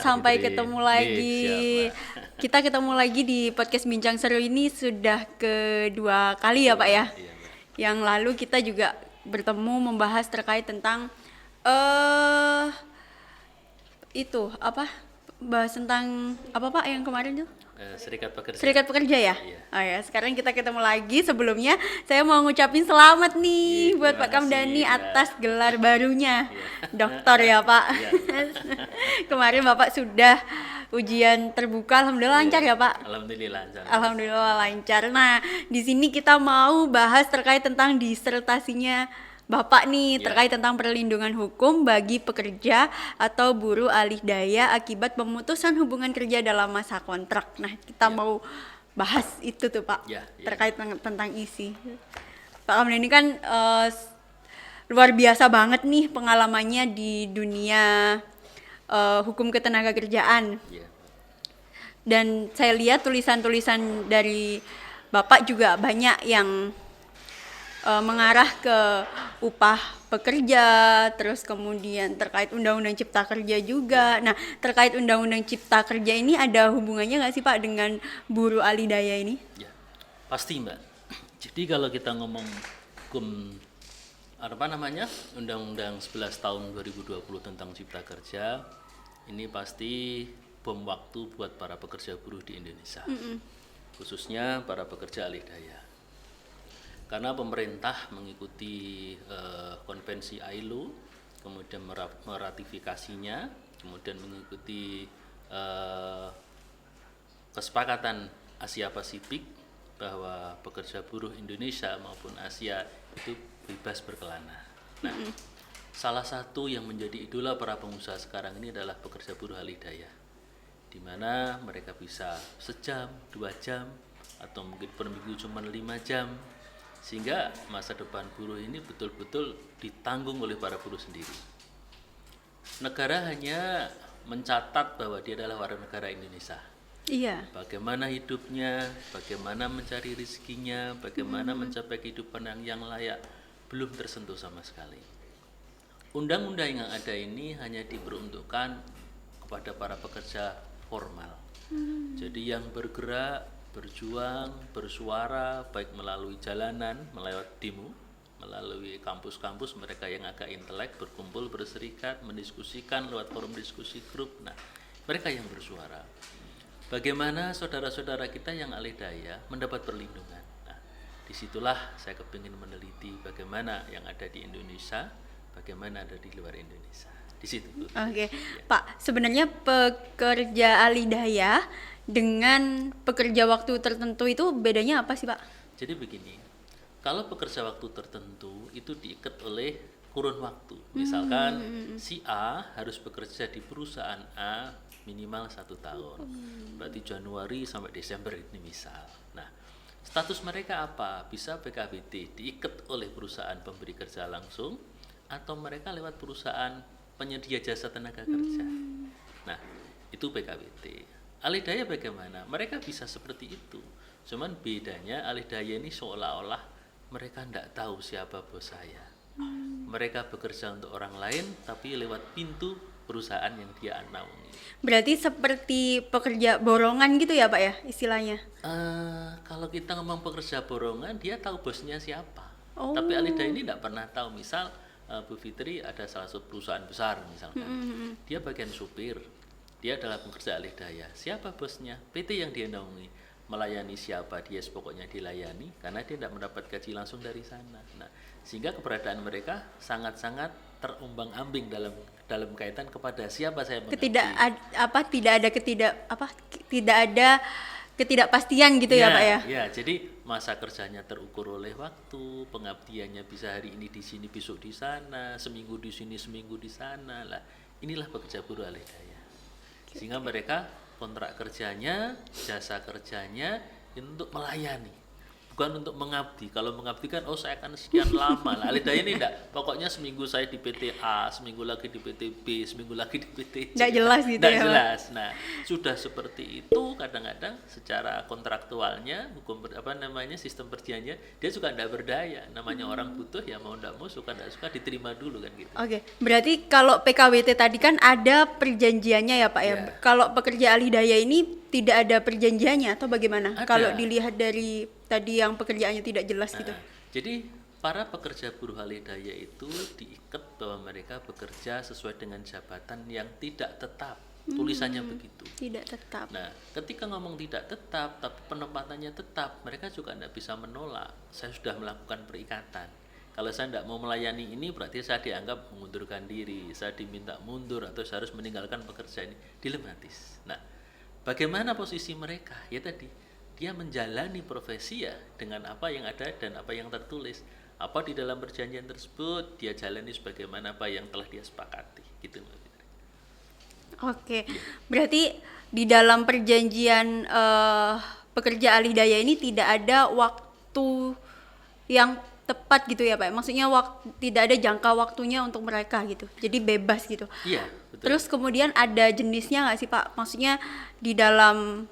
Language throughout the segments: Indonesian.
sampai Fitri. ketemu Nih, lagi. siap, Mbak. Kita ketemu lagi di podcast Bincang Seru ini sudah kedua kali ya Pak ya. Iya, Mbak. Yang lalu kita juga bertemu membahas terkait tentang eh itu apa? Bahas tentang apa Pak yang kemarin tuh? Serikat Pekerja. Serikat Pekerja ya? Iya. Oh ya, sekarang kita ketemu lagi. Sebelumnya saya mau ngucapin selamat nih Iya, buat terima Pak Kamdani kasih, ya. atas gelar barunya. Iya. Doktor ya Pak. Iya. Kemarin Bapak sudah ujian terbuka, alhamdulillah lancar ya Pak. Alhamdulillah lancar. Alhamdulillah lancar. Nah, di sini kita mau bahas terkait tentang disertasinya Bapak nih, Ya. terkait tentang perlindungan hukum bagi pekerja atau buruh alih daya akibat pemutusan hubungan kerja dalam masa kontrak. Nah, kita Ya. mau bahas itu tuh Pak, Ya, ya. terkait tentang isi. Pak Kamden ini kan luar biasa banget nih pengalamannya di dunia hukum ketenaga kerjaan. Iya. Dan saya lihat tulisan-tulisan dari Bapak juga banyak yang mengarah ke upah pekerja, terus kemudian terkait Undang-Undang Cipta Kerja juga. Nah, terkait Undang-Undang Cipta Kerja ini ada hubungannya nggak sih Pak dengan buruh alih daya ini? Ya, pasti Mbak. Jadi kalau kita ngomong hukum apa namanya Undang-Undang 11 tahun 2020 tentang Cipta Kerja, ini pasti bom waktu buat para pekerja buruh di Indonesia, khususnya para pekerja alih daya. Karena pemerintah mengikuti konvensi ILO, kemudian meratifikasinya, kemudian mengikuti kesepakatan Asia Pasifik bahwa pekerja buruh Indonesia maupun Asia itu bebas berkelana. Nah, salah satu yang menjadi idola para pengusaha sekarang ini adalah pekerja buruh alih daya, di mana mereka bisa sejam, 2 jam, atau mungkin per minggu cuma 5 jam, sehingga masa depan buruh ini betul-betul ditanggung oleh para buruh sendiri. Negara hanya mencatat bahwa dia adalah warga negara Indonesia. Iya. Bagaimana hidupnya, bagaimana mencari rezekinya, bagaimana mencapai kehidupan yang layak, belum tersentuh sama sekali. Undang-undang yang ada ini hanya diperuntukkan kepada para pekerja formal. Jadi yang bergerak, berjuang, bersuara, baik melalui jalanan, melalui demo, melalui kampus-kampus, mereka yang agak intelek, berkumpul, berserikat, mendiskusikan lewat forum diskusi grup. Nah, mereka yang bersuara. Bagaimana saudara-saudara kita yang alih daya mendapat perlindungan. Nah, disitulah saya kepingin meneliti bagaimana yang ada di Indonesia, bagaimana ada di luar Indonesia. Di situ. Oke. Ya. Pak, sebenarnya pekerja alih daya dengan pekerja waktu tertentu itu bedanya apa sih Pak? Jadi begini, kalau pekerja waktu tertentu itu diikat oleh kurun waktu. Misalkan si A harus bekerja di perusahaan A minimal 1 tahun. Berarti Januari sampai Desember ini misal. Nah, status mereka apa? Bisa PKWT, diikat oleh perusahaan pemberi kerja langsung, atau mereka lewat perusahaan penyedia jasa tenaga kerja. Nah, itu PKWT. Alih daya bagaimana? Mereka bisa seperti itu. Cuman bedanya alih daya ini seolah-olah mereka tidak tahu siapa bos saya. Mereka bekerja untuk orang lain tapi lewat pintu perusahaan yang dia naungi. Berarti seperti pekerja borongan gitu ya Pak ya istilahnya? Kalau kita ngomong pekerja borongan, dia tahu bosnya siapa. Oh. Tapi alih daya ini tidak pernah tahu. Misal Bu Fitri ada salah satu perusahaan besar misalkan, dia bagian supir, dia adalah pekerja alih daya. Siapa bosnya? PT yang dia naungi. Melayani siapa dia pokoknya dilayani, karena dia tidak mendapat gaji langsung dari sana. Nah, sehingga keberadaan mereka sangat-sangat terumbang-ambing dalam kaitan kepada siapa saya mengabdi. Tidak ada ketidakpastian gitu ya Pak ya? Ya, jadi masa kerjanya terukur oleh waktu, pengabdiannya bisa hari ini di sini, besok di sana, seminggu di sini, seminggu di sana. Lah, inilah pekerja buruh alih daya. Sehingga mereka kontrak kerjanya, jasa kerjanya untuk melayani, bukan untuk mengabdi. Kalau mengabdi kan, oh saya akan sekian lama. Nah, Alidaya ini enggak. Pokoknya seminggu saya di PT A, seminggu lagi di PT B, seminggu lagi di PT C. Nggak jelas gitu Nggak ya, Pak? jelas. Nah, sudah seperti itu kadang-kadang secara kontraktualnya, sistem perjanjiannya, dia juga enggak berdaya. Namanya orang butuh, ya mau enggak mau, suka enggak suka diterima dulu kan gitu. Oke, berarti kalau PKWT tadi kan ada perjanjiannya ya Pak ya. Ya. Kalau pekerja alih daya ini tidak ada perjanjiannya atau bagaimana? Ada. Kalau dilihat dari tadi yang pekerjaannya tidak jelas gitu. Jadi para pekerja buruh alih daya itu diikat bahwa mereka bekerja sesuai dengan jabatan yang tidak tetap. Tulisannya begitu. Tidak tetap. Nah, ketika ngomong tidak tetap, tapi penempatannya tetap, mereka juga tidak bisa menolak. Saya sudah melakukan perikatan. Kalau saya tidak mau melayani ini, berarti saya dianggap mengundurkan diri, saya diminta mundur, atau saya harus meninggalkan pekerjaan ini. Dilematis. Nah, bagaimana posisi mereka? Ya tadi, dia menjalani profesi ya dengan apa yang ada dan apa yang tertulis. Apa di dalam perjanjian tersebut, dia jalani sebagaimana apa yang telah dia sepakati. Gitu, Mbak Fitri. Oke, berarti di dalam perjanjian pekerja alih daya ini tidak ada waktu yang tepat gitu ya Pak? Maksudnya tidak ada jangka waktunya untuk mereka gitu, jadi bebas gitu. Iya, betul. Terus kemudian ada jenisnya nggak sih Pak? Maksudnya di dalam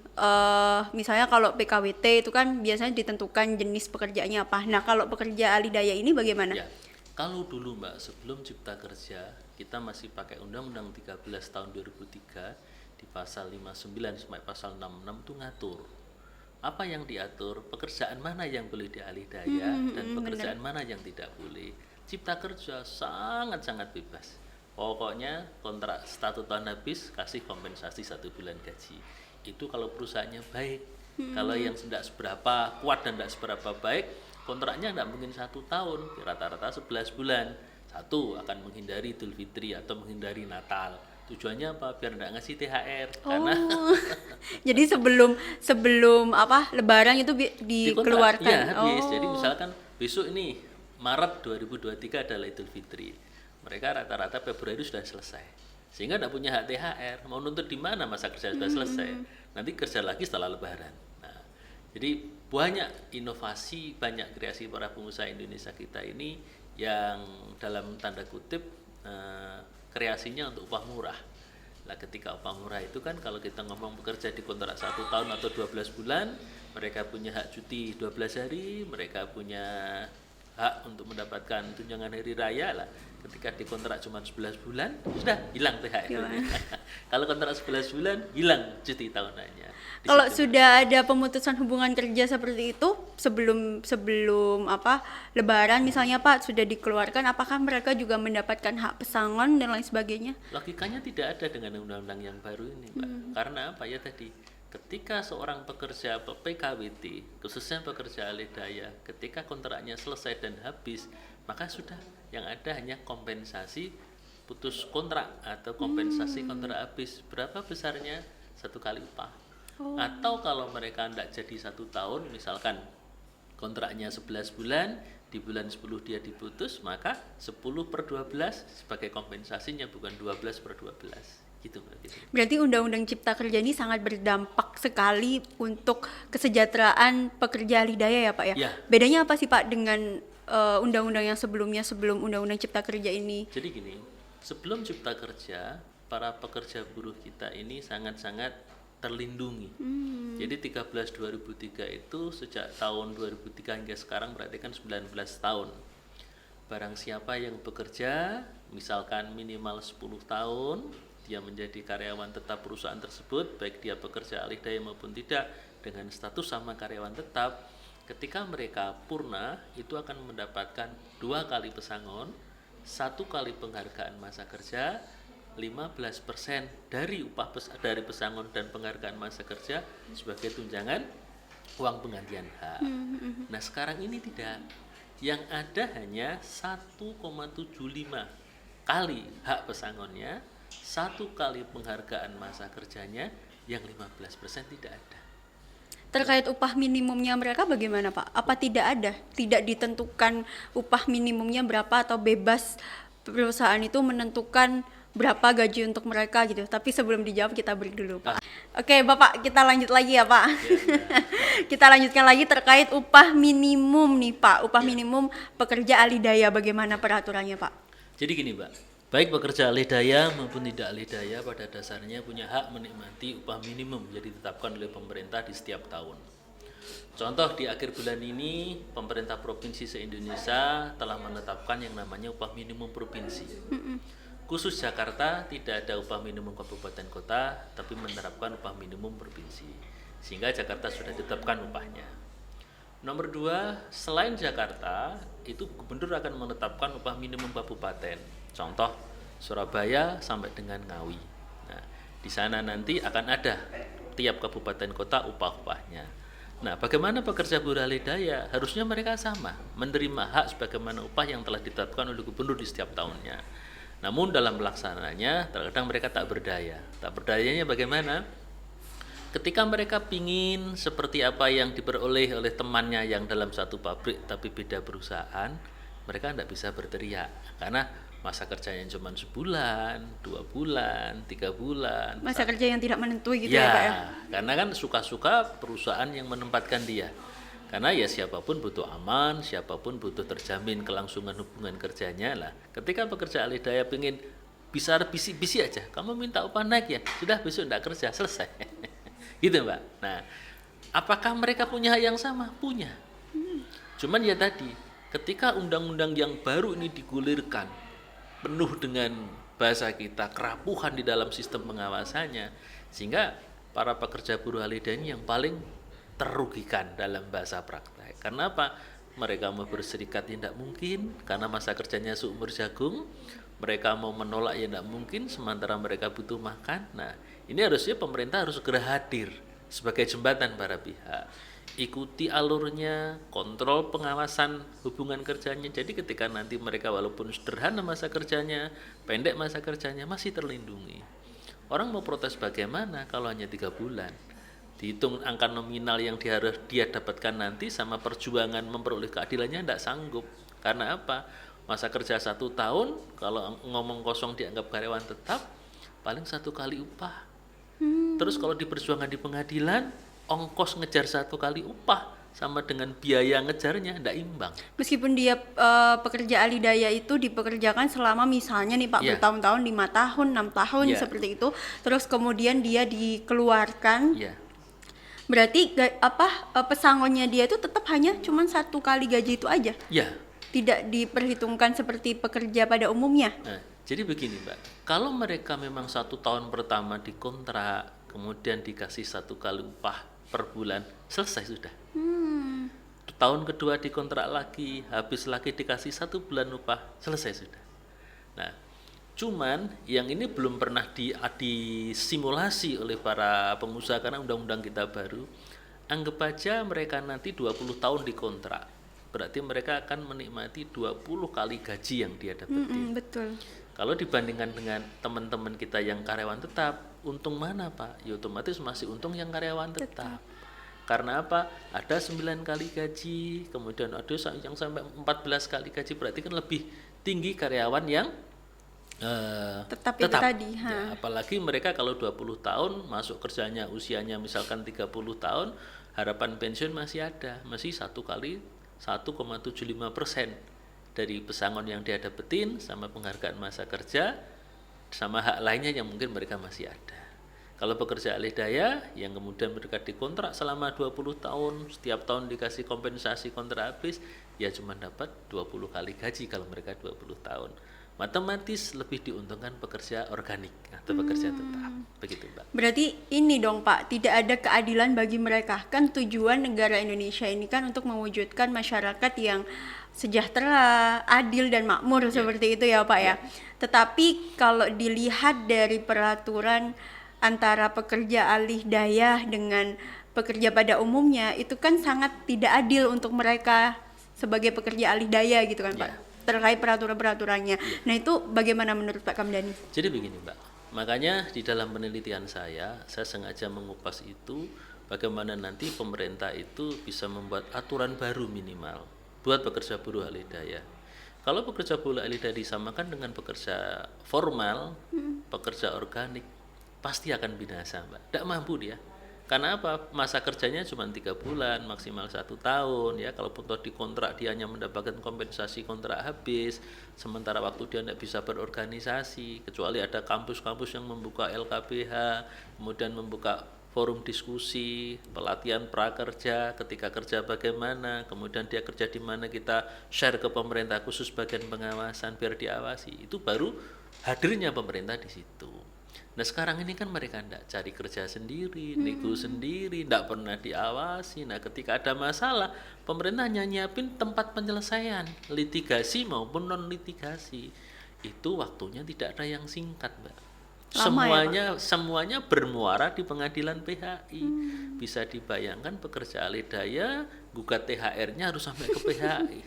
misalnya kalau PKWT itu kan biasanya ditentukan jenis pekerjaannya apa. Nah kalau pekerja alih daya ini bagaimana? Ya, kalau dulu Mbak, sebelum Cipta Kerja, kita masih pakai Undang-Undang 13 tahun 2003 di pasal 59 sampai pasal 66 itu ngatur apa yang diatur, pekerjaan mana yang boleh dialih daya dan pekerjaan mana yang tidak boleh. Cipta Kerja sangat-sangat bebas. Pokoknya kontrak 1 tahun habis, kasih kompensasi 1 bulan gaji. Itu kalau perusahaannya baik. Kalau yang tidak seberapa kuat dan tidak seberapa baik, kontraknya tidak mungkin 1 tahun, rata-rata 11 bulan. Satu, akan menghindari Idul Fitri atau menghindari Natal. Tujuannya apa? Biar nggak ngasih THR. Karena jadi sebelum apa Lebaran itu dikeluarkan. Iya, habis. Jadi misalkan besok ini Maret 2023 adalah Idul Fitri. Mereka rata-rata Februari sudah selesai. Sehingga nggak punya hak THR. Mau nuntut di mana masa kerja sudah selesai? Nanti kerja lagi setelah Lebaran. Nah, jadi banyak inovasi, banyak kreasi para pengusaha Indonesia kita ini yang dalam tanda kutip kreasinya untuk upah murah. Nah, ketika upah murah itu kan kalau kita ngomong bekerja di kontrak 1 tahun atau 12 bulan, mereka punya hak cuti 12 hari, mereka punya hak untuk mendapatkan tunjangan hari raya lah. Ketika di kontrak cuma 11 bulan, sudah hilang THR. Kalau kontrak 11 bulan, hilang cuti tahunannya. Kalau sudah ada pemutusan hubungan kerja seperti itu sebelum apa Lebaran misalnya Pak sudah dikeluarkan, apakah mereka juga mendapatkan hak pesangon dan lain sebagainya? Logikanya tidak ada dengan undang-undang yang baru ini, Mbak. Karena apa ya tadi? Ketika seorang pekerja PKWT, khususnya pekerja alih daya, ketika kontraknya selesai dan habis, maka sudah yang ada hanya kompensasi putus kontrak atau kompensasi kontrak habis. Berapa besarnya? 1 kali upah. Atau kalau mereka tidak jadi 1 tahun, misalkan kontraknya 11 bulan, di bulan 10 dia diputus, maka 10/12 sebagai kompensasinya, bukan 12/12. Gitu, Mbak. Berarti Undang-Undang Cipta Kerja ini sangat berdampak sekali untuk kesejahteraan pekerja alih daya ya Pak ya? Ya. Bedanya apa sih Pak dengan undang-undang yang sebelumnya sebelum Undang-Undang Cipta Kerja ini? Jadi gini, sebelum Cipta Kerja, para pekerja buruh kita ini sangat-sangat terlindungi. Jadi 13/2003 itu sejak tahun 2003 hingga sekarang berarti kan 19 tahun. Barang siapa yang bekerja misalkan minimal 10 tahun, dia menjadi karyawan tetap perusahaan tersebut, baik dia pekerja alih daya maupun tidak, dengan status sama karyawan tetap, ketika mereka purna itu akan mendapatkan 2 kali pesangon, 1 kali penghargaan masa kerja, 15% dari upah dari pesangon dan penghargaan masa kerja sebagai tunjangan uang penggantian hak. Nah sekarang ini tidak, yang ada hanya 1,75 kali hak pesangonnya, 1 kali penghargaan masa kerjanya, yang 15% tidak ada. Terkait upah minimumnya mereka bagaimana Pak? Apa tidak ada? Tidak ditentukan upah minimumnya berapa atau bebas perusahaan itu menentukan berapa gaji untuk mereka gitu. Tapi sebelum dijawab kita break dulu Pak. Oke Bapak, kita lanjut lagi ya Pak. Kita lanjutkan lagi terkait upah minimum nih Pak. Upah minimum pekerja alih daya, bagaimana peraturannya Pak? Jadi gini Mbak, baik pekerja alih daya maupun tidak alih daya pada dasarnya punya hak menikmati upah minimum yang ditetapkan oleh pemerintah di setiap tahun. Contoh di akhir bulan ini pemerintah provinsi se-Indonesia telah menetapkan yang namanya upah minimum provinsi. Khusus Jakarta tidak ada upah minimum kabupaten kota, tapi menerapkan upah minimum provinsi. Sehingga Jakarta sudah ditetapkan upahnya. Nomor 2, selain Jakarta, itu gubernur akan menetapkan upah minimum kabupaten. Contoh Surabaya sampai dengan Ngawi. Nah, di sana nanti akan ada tiap kabupaten kota upah-upahnya. Nah, bagaimana pekerja buruh alih daya? Harusnya mereka sama, menerima hak sebagaimana upah yang telah ditetapkan oleh gubernur di setiap tahunnya. Namun dalam pelaksanaannya, terkadang mereka tak berdaya. Tak berdayanya bagaimana? Ketika mereka pingin seperti apa yang diperoleh oleh temannya yang dalam satu pabrik tapi beda perusahaan, mereka tidak bisa berteriak. Karena masa kerjanya cuma sebulan, 2 bulan, 3 bulan. Masa kerja yang tidak menentu gitu ya Pak ya? Karena kan suka-suka perusahaan yang menempatkan dia. Karena ya siapapun butuh aman, siapapun butuh terjamin kelangsungan hubungan kerjanya lah. Ketika pekerja alih daya pengen bisa bisi-bisi aja, kamu minta upah naik ya, sudah besok tidak kerja, selesai. Gitu Mbak. Nah, apakah mereka punya hak yang sama? Punya. Cuman ya tadi, ketika undang-undang yang baru ini digulirkan, penuh dengan bahasa kita kerapuhan di dalam sistem pengawasannya, sehingga para pekerja buruh alih daya ini yang paling terugikan dalam bahasa praktek. Karena apa? Mereka mau berserikat ya tidak mungkin karena masa kerjanya seumur jagung. Mereka mau menolak ya tidak mungkin sementara mereka butuh makan. Nah, ini harusnya pemerintah harus segera hadir sebagai jembatan para pihak. Ikuti alurnya, kontrol pengawasan hubungan kerjanya. Jadi ketika nanti mereka walaupun sederhana masa kerjanya, pendek masa kerjanya, masih terlindungi. Orang mau protes bagaimana kalau hanya 3 bulan? Dihitung angka nominal yang dia dapatkan nanti sama perjuangan memperoleh keadilannya tidak sanggup. Karena apa? Masa kerja 1 tahun, kalau ngomong kosong dianggap karyawan tetap, paling 1 kali upah. Terus kalau diperjuangkan di pengadilan, ongkos ngejar 1 kali upah sama dengan biaya ngejarnya tidak imbang. Meskipun dia pekerja alih daya itu dipekerjakan selama misalnya nih Pak bertahun-tahun, 5 tahun, 6 tahun seperti itu, terus kemudian dia dikeluarkan. Berarti pesangonnya dia itu tetap hanya cuma 1 kali gaji itu aja. Tidak diperhitungkan seperti pekerja pada umumnya. Nah, jadi begini Mbak, kalau mereka memang 1 tahun pertama dikontrak, kemudian dikasih 1 kali upah per bulan, selesai sudah. Tahun kedua dikontrak lagi, habis lagi dikasih 1 bulan upah, selesai sudah. Nah, cuman yang ini belum pernah disimulasi oleh para pengusaha karena undang-undang kita baru. Anggap aja mereka nanti 20 tahun dikontrak. Berarti mereka akan menikmati 20 kali gaji yang dia dapetin. Betul. Kalau dibandingkan dengan teman-teman kita yang karyawan tetap, untung mana Pak? Ya otomatis masih untung yang karyawan tetap. Karena apa? Ada 9 kali gaji, kemudian ada yang sampai 14 kali gaji, berarti kan lebih tinggi karyawan yang tetap. Itu tadi. Ya, apalagi mereka kalau 20 tahun masuk kerjanya usianya misalkan 30 tahun, harapan pensiun masih ada, masih 1,75% dari pesangon yang dia dapetin sama penghargaan masa kerja sama hak lainnya yang mungkin mereka masih ada. Kalau pekerja alih daya yang kemudian mereka dikontrak selama 20 tahun, setiap tahun dikasih kompensasi kontrak habis, ya cuma dapat 20 kali gaji kalau mereka 20 tahun. Matematis lebih diuntungkan pekerja organik atau pekerja tetap. Begitu Mbak. Berarti ini dong Pak, tidak ada keadilan bagi mereka. Kan tujuan negara Indonesia ini kan untuk mewujudkan masyarakat yang sejahtera, adil dan makmur seperti itu ya Pak ya. Tetapi kalau dilihat dari peraturan antara pekerja alih daya dengan pekerja pada umumnya, itu kan sangat tidak adil untuk mereka sebagai pekerja alih daya gitu kan Pak, terkait peraturan-peraturannya. Nah itu bagaimana menurut Pak Kamdani? Jadi begini Mbak, makanya di dalam penelitian saya sengaja mengupas itu bagaimana nanti pemerintah itu bisa membuat aturan baru minimal buat pekerja buruh alih daya. Kalau pekerja bola lidah disamakan dengan pekerja formal, pekerja organik, pasti akan binasa, Mbak. Tidak mampu dia. Karena apa? Masa kerjanya cuma 3 bulan, maksimal 1 tahun ya. Kalaupun toh dikontrak dia hanya mendapatkan kompensasi kontrak habis, sementara waktu dia tidak bisa berorganisasi, kecuali ada kampus-kampus yang membuka LKBH, kemudian membuka forum diskusi, pelatihan prakerja, ketika kerja bagaimana, kemudian dia kerja di mana kita share ke pemerintah khusus bagian pengawasan biar diawasi. Itu baru hadirnya pemerintah di situ. Nah sekarang ini kan mereka tidak cari kerja sendiri, nego sendiri, tidak pernah diawasi. Nah ketika ada masalah, pemerintah hanya nyiapin tempat penyelesaian, litigasi maupun non litigasi. Itu waktunya tidak ada yang singkat, Mbak. Lama Semuanya bermuara di pengadilan PHI. Bisa dibayangkan pekerja alih daya gugat THR-nya harus sampai ke PHI.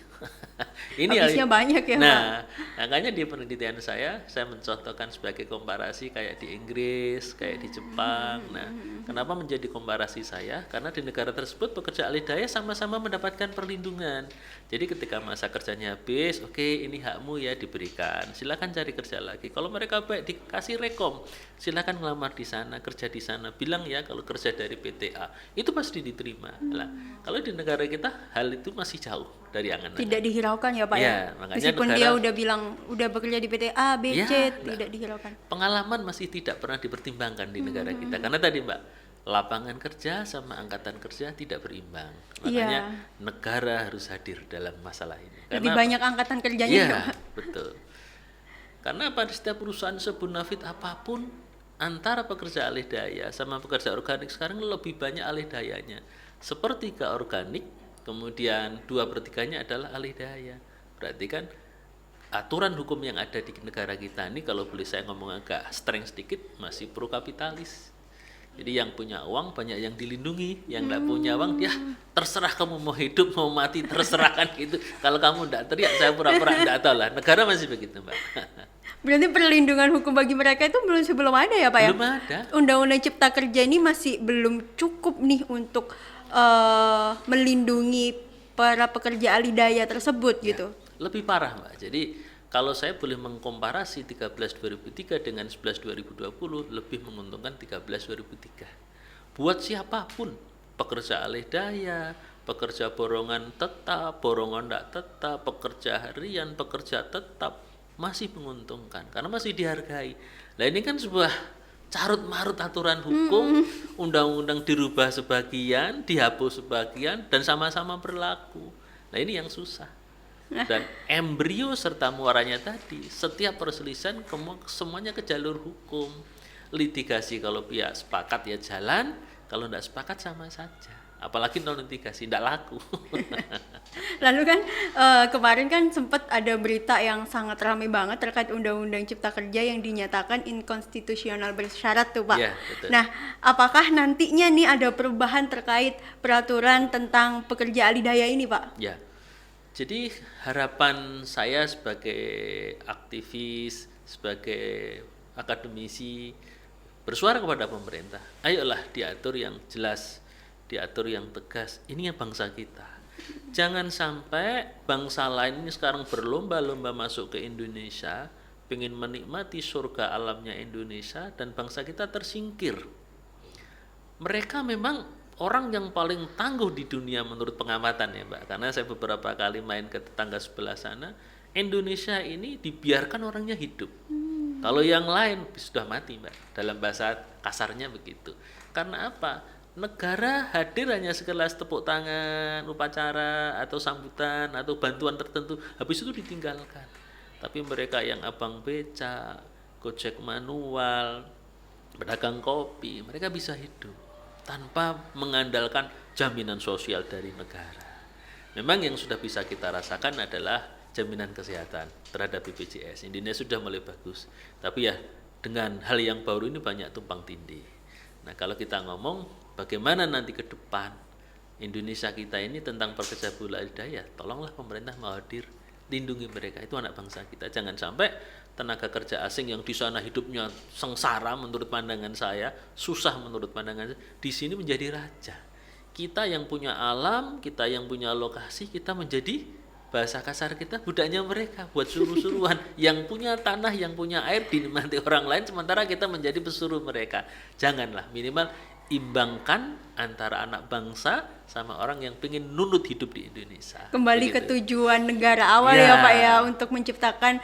Habisnya banyak ya, Pak. Nah, makanya di penelitian saya mencontohkan sebagai komparasi kayak di Inggris, kayak di Jepang. Nah, kenapa menjadi komparasi saya? Karena di negara tersebut pekerja alih daya sama-sama mendapatkan perlindungan. Jadi ketika masa kerjanya habis, oke, ini hakmu ya diberikan. Silakan cari kerja lagi. Kalau mereka baik dikasih rekom, silakan ngelamar di sana, kerja di sana. Bilang ya kalau kerja dari PTA, itu pasti diterima. Lah, kalau di negara kita hal itu masih jauh dari angan-angan. Tidak dihiraukan ya Pak ya. Makanya Meskipun dia udah bilang udah bekerja di PT A, B, C, tidak dihiraukan. Pengalaman masih tidak pernah dipertimbangkan di negara kita. Karena tadi Mbak, lapangan kerja sama angkatan kerja tidak berimbang. Makanya negara harus hadir dalam masalah ini. Lebih banyak angkatan kerjanya ya Pak. Betul. Karena pada setiap perusahaan sebunafit apapun, antara pekerja alih daya sama pekerja organik sekarang lebih banyak alih dayanya. Sepertiga organik, kemudian 2/3-nya adalah alih daya. Berarti kan aturan hukum yang ada di negara kita ini, kalau boleh saya ngomong agak streng sedikit, masih pro kapitalis. Jadi yang punya uang banyak yang dilindungi, yang tidak punya uang dia terserah kamu mau hidup mau mati, terserah kan gitu. Kalau kamu tidak teriak, saya pura-pura tidak tahu lah. Negara masih begitu, Mbak. Berarti perlindungan hukum bagi mereka itu belum ada ya Pak ya? Belum ada. Undang-undang Cipta Kerja ini masih belum cukup nih untuk melindungi para pekerja alih daya tersebut gitu. Lebih parah, Mbak. Jadi kalau saya boleh mengkomparasi 13/2003 dengan 11/2020, lebih menguntungkan 13/2003. Buat siapapun, pekerja alih daya, pekerja borongan tetap, borongan tidak tetap, pekerja harian, pekerja tetap, masih menguntungkan karena masih dihargai. Nah ini kan sebuah carut marut aturan hukum, undang-undang dirubah sebagian, dihapus sebagian, dan sama-sama berlaku. Nah ini yang susah. Dan embrio serta muaranya tadi, setiap perselisihan semuanya ke jalur hukum. Litigasi kalau pihak sepakat ya jalan, kalau tidak sepakat sama saja. Apalagi non litigasi, tidak laku. Lalu kan kemarin kan sempat ada berita yang sangat ramai banget terkait Undang-Undang Cipta Kerja yang dinyatakan inkonstitusional bersyarat tuh Pak. Ya, betul. Nah, apakah nantinya nih ada perubahan terkait peraturan tentang pekerja alih daya ini Pak? Ya, jadi harapan saya sebagai aktivis, sebagai akademisi, bersuara kepada pemerintah, ayolah diatur yang jelas, diatur yang tegas. Ini yang bangsa kita. Jangan sampai bangsa lain ini sekarang berlomba-lomba masuk ke Indonesia, pengen menikmati surga alamnya Indonesia, dan bangsa kita tersingkir. Mereka memang orang yang paling tangguh di dunia menurut pengamatan ya Mbak, karena saya beberapa kali main ke tetangga sebelah sana. Indonesia ini dibiarkan orangnya hidup. Kalau yang lain sudah mati Mbak, dalam bahasa kasarnya begitu. Karena apa? Negara hadir hanya sekelas tepuk tangan, upacara, atau sambutan, atau bantuan tertentu, habis itu ditinggalkan. Tapi mereka yang abang beca, gojek manual, pedagang kopi, mereka bisa hidup tanpa mengandalkan jaminan sosial dari negara. Memang yang sudah bisa kita rasakan adalah jaminan kesehatan terhadap BPJS. Indonesia sudah mulai bagus, tapi ya dengan hal yang baru ini banyak tumpang tindih. Nah kalau kita ngomong bagaimana nanti ke depan Indonesia kita ini tentang pekerja bola alih daya, tolonglah pemerintah mau hadir, lindungi mereka, itu anak bangsa kita. Jangan sampai tenaga kerja asing yang di sana hidupnya sengsara menurut pandangan saya, susah menurut pandangan saya, di sini menjadi raja. Kita yang punya alam, kita yang punya lokasi, kita menjadi bahasa kasar kita budaknya mereka buat suruh-suruhan. Yang punya tanah, yang punya air dinikmati orang lain, sementara kita menjadi pesuruh mereka. Janganlah, minimal imbangkan antara anak bangsa sama orang yang pengen nunut hidup di Indonesia. Kembali ke Begitu. tujuan negara awal Ya. ya Pak ya, untuk menciptakan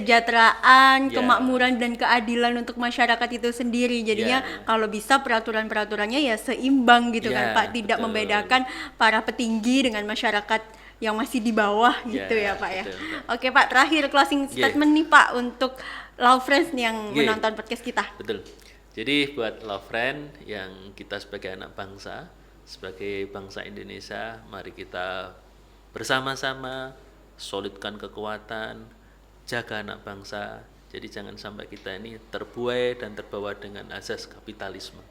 kesejahteraan, Ya. kemakmuran dan keadilan untuk masyarakat itu sendiri. Jadinya Ya. kalau bisa peraturan-peraturannya ya seimbang gitu Ya, kan Pak, tidak betul. membedakan para petinggi dengan masyarakat yang masih di bawah gitu ya Pak ya. betul, Mbak. Oke Pak, terakhir closing statement nih Pak untuk Love Friends yang Yeah. menonton podcast kita. Betul. Jadi buat love friend yang kita sebagai anak bangsa, sebagai bangsa Indonesia, mari kita bersama-sama solidkan kekuatan, jaga anak bangsa. Jadi jangan sampai kita ini terbuai dan terbawa dengan azas kapitalisme.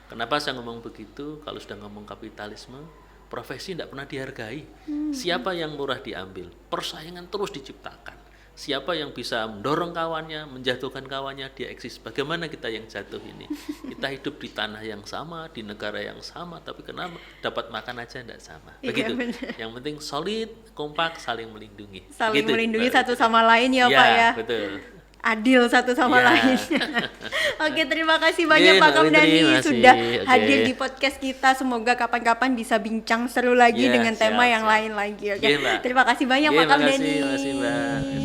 Kenapa saya ngomong begitu? Kalau sudah ngomong kapitalisme, profesi tidak pernah dihargai. Siapa yang murah diambil, persaingan terus diciptakan. Siapa yang bisa mendorong kawannya, menjatuhkan kawannya, dia eksis. Bagaimana kita yang jatuh ini? Kita hidup di tanah yang sama, di negara yang sama, tapi kenapa dapat makan aja tidak sama? Iya, Begitu. benar. Yang penting solid, kompak, saling melindungi. Saling Begitu, melindungi Mbak. satu sama lain ya Pak ya. Betul. Adil satu sama Ya. lain. Oke, terima kasih banyak Oke, Pak Mbak Fitri, Kamdani makasih. sudah Oke. hadir di podcast kita. Semoga kapan-kapan bisa bincang seru lagi Ya, dengan tema siap, yang siap. lain lagi. Oke. Oke, Mbak. Terima kasih banyak Oke, Pak Kamdani. makasih, Mbak.